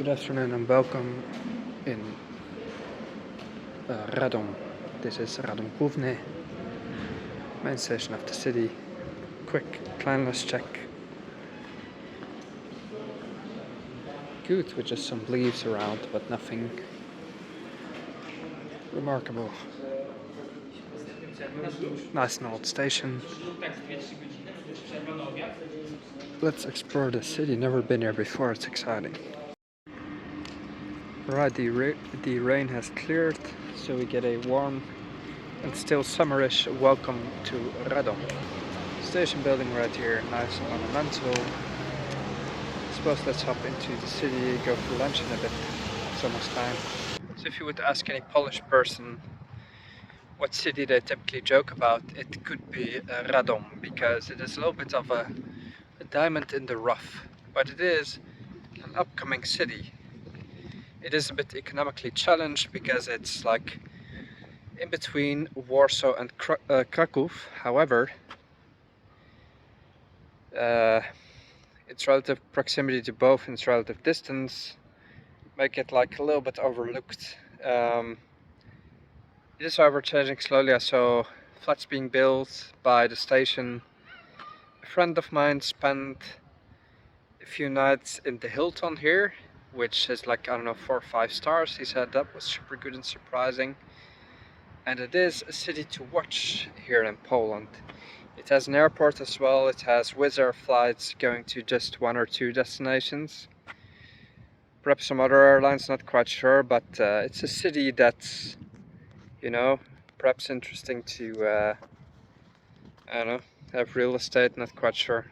Good afternoon and welcome in Radom. This is Radom Główny, main station of the city. Quick cleanliness check. Good, with just some leaves around, but nothing remarkable. Nice and old station. Let's explore the city. Never been here before. It's exciting. Right, the rain has cleared, so we get a warm and still summerish welcome to Radom. Station building right here, nice and monumental. Suppose let's hop into the city, go for lunch in a bit. It's almost time. So if you would ask any Polish person what city they typically joke about, it could be Radom, because it is a little bit of a diamond in the rough, but it is an upcoming city. It is a bit economically challenged because it's like in between Warsaw and Kraków. However, its relative proximity to both and its relative distance make it like a little bit overlooked. It is however changing slowly. I saw flats being built by the station. A friend of mine spent a few nights in the Hilton here, which is like, I don't know, 4 or 5 stars. He said that was super good and surprising. And it is a city to watch here in Poland. It has an airport as well. It has Wizz Air flights going to just 1 or 2 destinations. Perhaps some other airlines, not quite sure, but it's a city that's, you know, perhaps interesting to, I don't know, have real estate, not quite sure.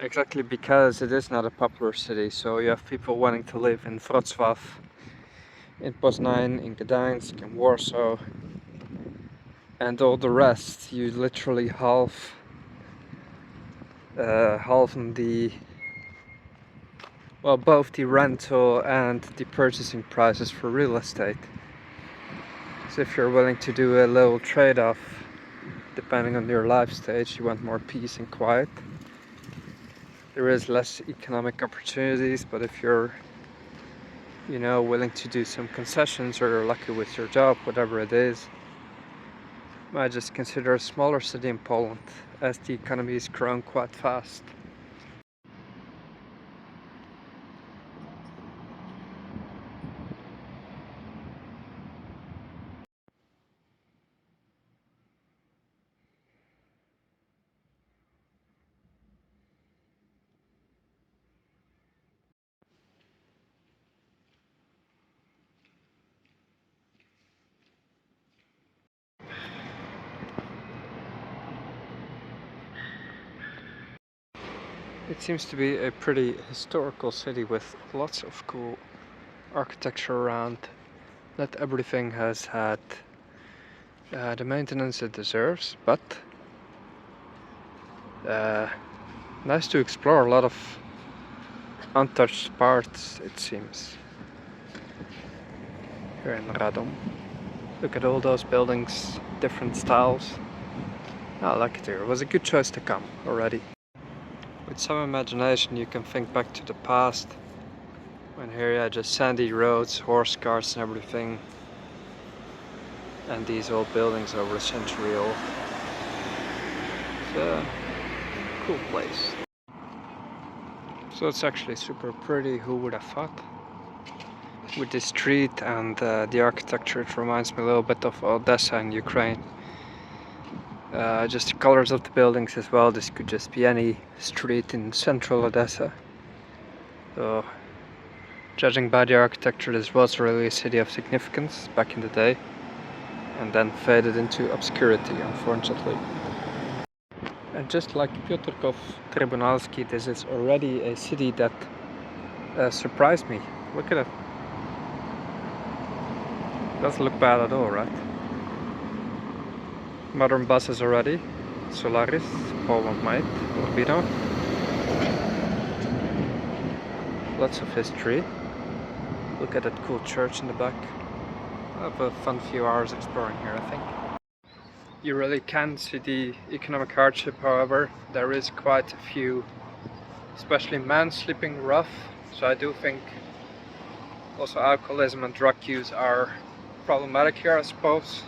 Exactly, because it is not a popular city, so you have people wanting to live in Wrocław, in Poznań, in Gdańsk, in Warsaw, and all the rest. You literally halve the, well, both the rental and the purchasing prices for real estate. So if you're willing to do a little trade-off, depending on your life stage, you want more peace and quiet, there is less economic opportunities. But if you're, you know, willing to do some concessions, or you're lucky with your job, whatever it is, you might just consider a smaller city in Poland, as the economy is growing quite fast. It seems to be a pretty historical city with lots of cool architecture around. Not everything has had the maintenance it deserves, but nice to explore. A lot of untouched parts, it seems, here in Radom. Look at all those buildings, different styles. I like it here. It was a good choice to come already. With some imagination you can think back to the past, when here you had just sandy roads, horse cars and everything, and these old buildings over a century old. It's a cool place. So it's actually super pretty, who would have thought? With this street and the architecture, it reminds me a little bit of Odessa in Ukraine. Just the colors of the buildings as well. This could just be any street in central Odessa. So, judging by the architecture, this was really a city of significance back in the day, and then faded into obscurity, unfortunately. And just like Piotrków Trybunalski, this is already a city that surprised me. Look at it. Doesn't look bad at all, right? Modern buses already. Solaris, Poland made, Urbino. Lots of history. Look at that cool church in the back. I'll have a fun few hours exploring here, I think. You really can see the economic hardship, however. There is quite a few, especially men sleeping rough So I do think also alcoholism and drug use are problematic here, I suppose.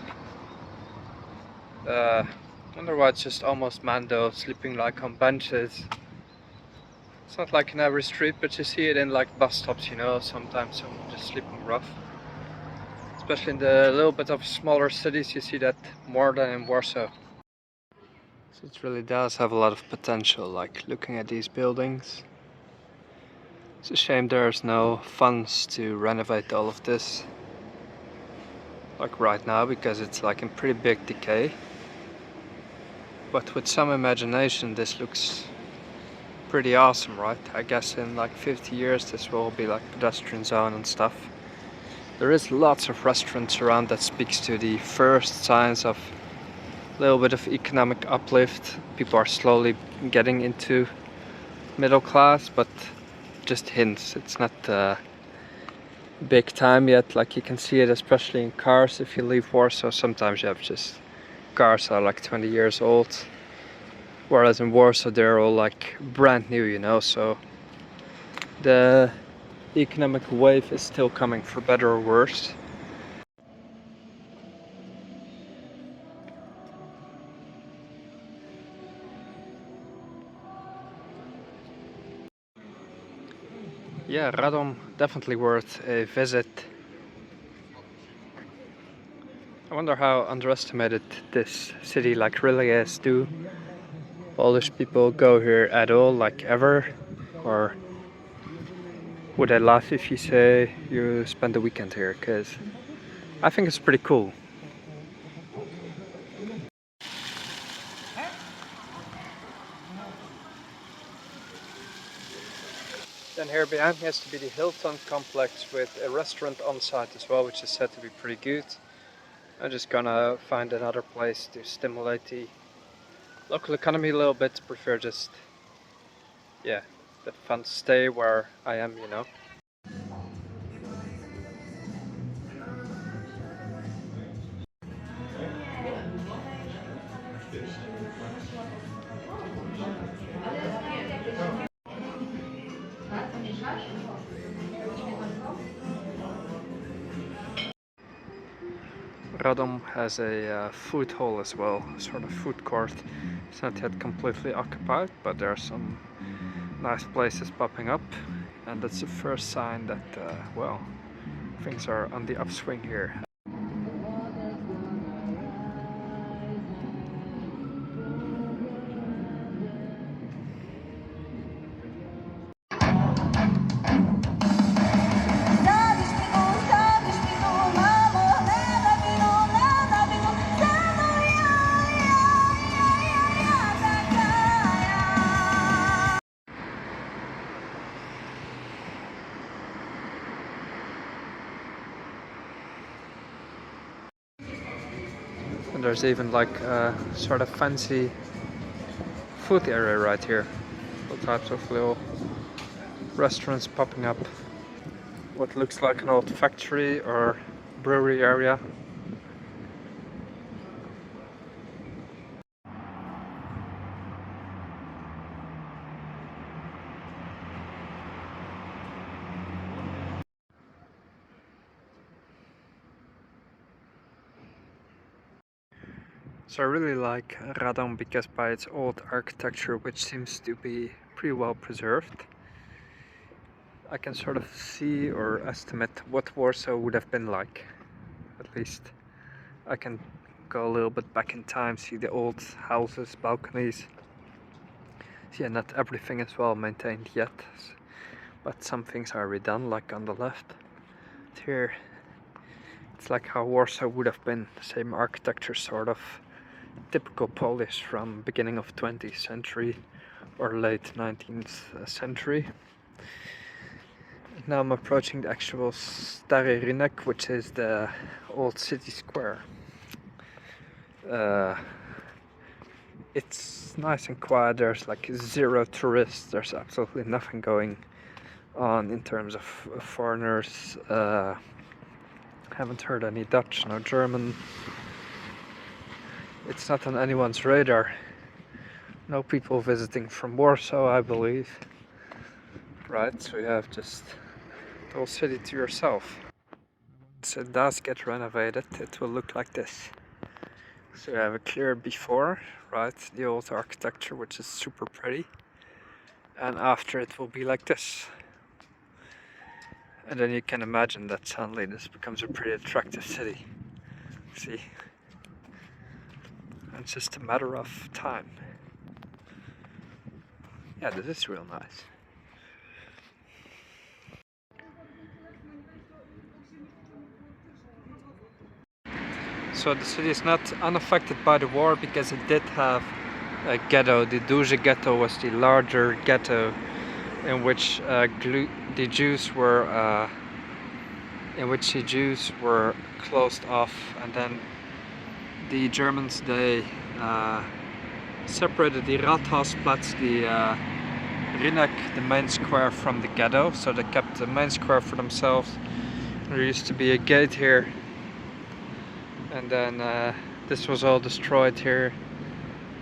Wonder why it's just almost Mando sleeping like on benches. It's not like in every street, but you see it in like bus stops, you know, sometimes someone just sleeping rough. Especially in the little bit of smaller cities, you see that more than in Warsaw. So it really does have a lot of potential, like looking at these buildings. It's a shame there's no funds to renovate all of this, like right now, because it's like in pretty big decay. But with some imagination, this looks pretty awesome, right? I guess in like 50 years this will be like pedestrian zone and stuff. There is lots of restaurants around that speaks to the first signs of a little bit of economic uplift. People are slowly getting into middle class, but just hints. It's not big time yet. Like you can see it especially in cars. If you leave Warsaw, sometimes you have just cars that are like 20 years old, whereas in Warsaw they're all like brand new, you know. So the economic wave is still coming, for better or worse. Yeah, Radom definitely worth a visit. I wonder how underestimated this city like really is. Do Polish people go here at all, like ever? Or would they laugh if you say you spend the weekend here? Because I think it's pretty cool. Then here behind me has to be the Hilton complex with a restaurant on site as well, which is said to be pretty good. I'm just gonna find another place to stimulate the local economy a little bit. Prefer just, yeah, the fun stay where I am, you know. Radom has a food hall as well, a sort of food court. It's not yet completely occupied, but there are some nice places popping up, and that's the first sign that, well, things are on the upswing here. And there's even like a sort of fancy food area right here. All types of little restaurants popping up. What looks like an old factory or brewery area. So I really like Radom because by its old architecture, which seems to be pretty well preserved, I can sort of see or estimate what Warsaw would have been like. At least I can go a little bit back in time, see the old houses, balconies. Yeah, not everything is well maintained yet, but some things are redone, like on the left. Here, it's like how Warsaw would have been, the same architecture sort of. Typical Polish from beginning of 20th century or late 19th century. Now I'm approaching the actual Stary Rynek, which is the old city square. It's nice and quiet. There's like zero tourists. There's absolutely nothing going on in terms of foreigners. Haven't heard any Dutch, no German. It's not on anyone's radar. No people visiting from Warsaw, I believe. right? So you have just the whole city to yourself. Once it does get renovated, it will look like this. So you have a clear before, right? The old architecture, which is super pretty. And after it will be like this. And then you can imagine that suddenly this becomes a pretty attractive city. See? And it's just a matter of time. Yeah, this is real nice. So the city is not unaffected by the war because it did have a ghetto. The Duże ghetto was the larger ghetto in which the Jews were closed off, and then the Germans they separated the Rathausplatz, the Rinnek, the main square, from the ghetto, so they kept the main square for themselves. There used to be a gate here, and then this was all destroyed here,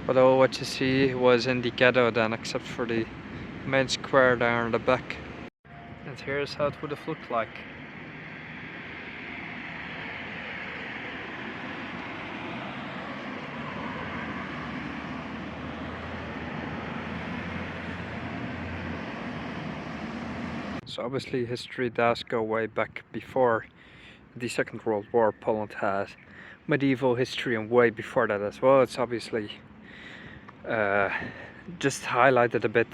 but all what you see was in the ghetto then, except for the main square there in the back. And here's how it would have looked like. So obviously history does go way back before the Second World War. Poland has medieval history, and way before that as well. It's obviously just highlighted a bit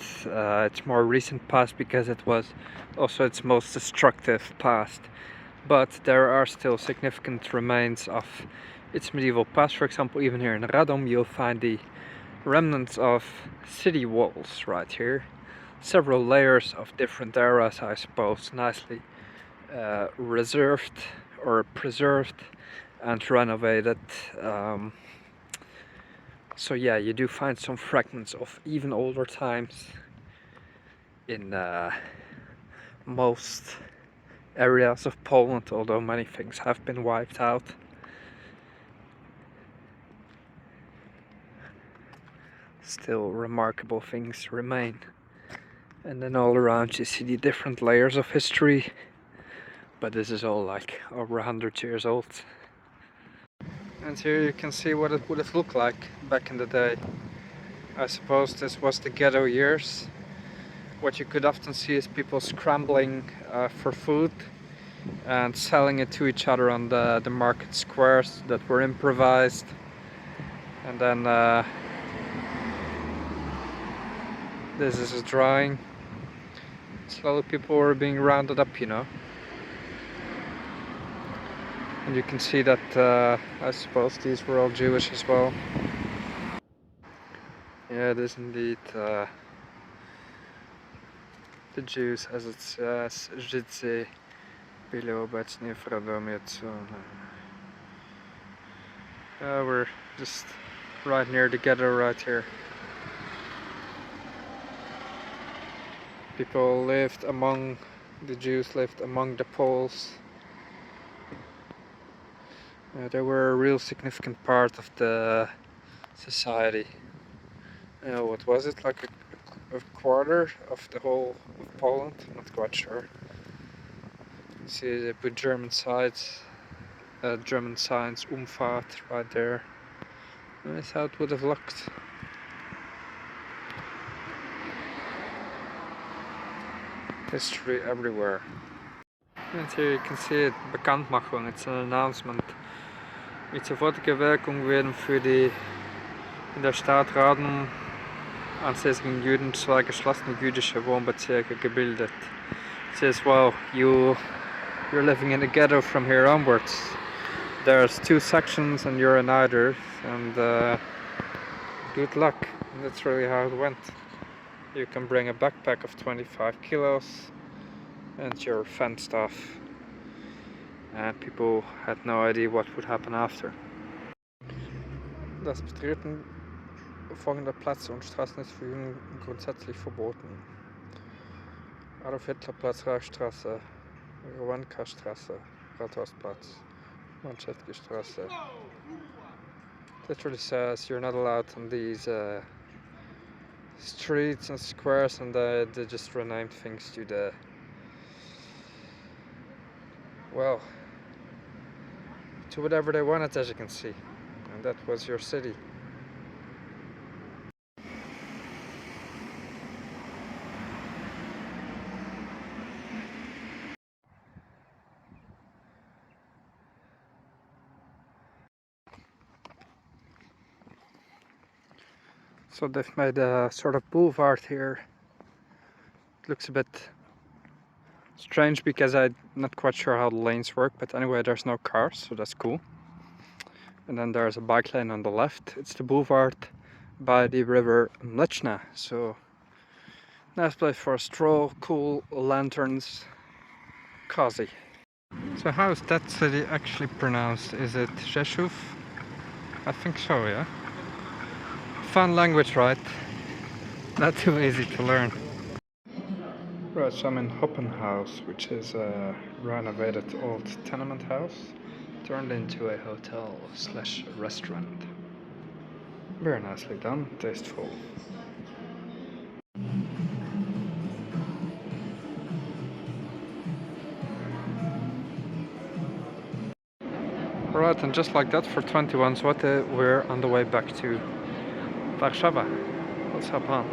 its more recent past because it was also its most destructive past. But there are still significant remains of its medieval past. For example, even here in Radom you'll find the remnants of city walls right here. Several layers of different eras, I suppose, nicely reserved or preserved and renovated. So yeah, you do find some fragments of even older times in most areas of Poland, although many things have been wiped out. Still remarkable things remain. And then all around you see the different layers of history, but this is all like over 100 years old. And here you can see what it would have looked like back in the day. I suppose this was the ghetto years. What you could often see is people scrambling for food and selling it to each other on the market squares that were improvised. And then this is a drawing. Slowly people were being rounded up, you know. And you can see that I suppose these were all Jewish as well. Yeah, it is indeed the Jews, as it says, Żydzi byli obecni w Radomie. We're just right near the ghetto right here. The Jews lived among the Poles. They were a real significant part of the society. What was it, like a quarter of the whole of Poland? I'm not quite sure. See, they put German signs, Umfahrt, right there. That's how it would have looked. History everywhere. And here you can see it, Bekanntmachung, it's an announcement. Mit sofortiger Wirkung werden für die in der Stadt Radom ansässigen Juden zwei geschlossene jüdische Wohnbezirke gebildet. It says, wow, you're living in a ghetto from here onwards. There's two sections and you're in either, and good luck. And that's really how it went. You can bring a backpack of 25 kilos and your fenced off. And people had no idea what would happen after. Das Betreten folgender Plätze und Straßen ist für Juden grundsätzlich verboten. Adolf Hitler Platz, Reichsstraße, Rowanka Straße, Rathausplatz, Manchevsky Straße. Literally says you're not allowed on these streets and squares, and they just renamed things to the, well, to whatever they wanted, as you can see. And that was your city. So they've made a sort of boulevard here. It looks a bit strange because I'm not quite sure how the lanes work, but anyway, there's no cars, so that's cool. And then there's a bike lane on the left. It's the boulevard by the river Mlečna. So nice place for a stroll, cool lanterns, cozy. So how is that city actually pronounced? Is it Rzeszów? I think so, yeah. Fun language, right? Not too easy to learn. Right, so I'm in Hoppenhaus, which is a renovated old tenement house turned into a hotel slash restaurant. Very nicely done, tasteful. Right, and just like that, for 21 zloty, we're on the way back to Warszawa. Let's hop on.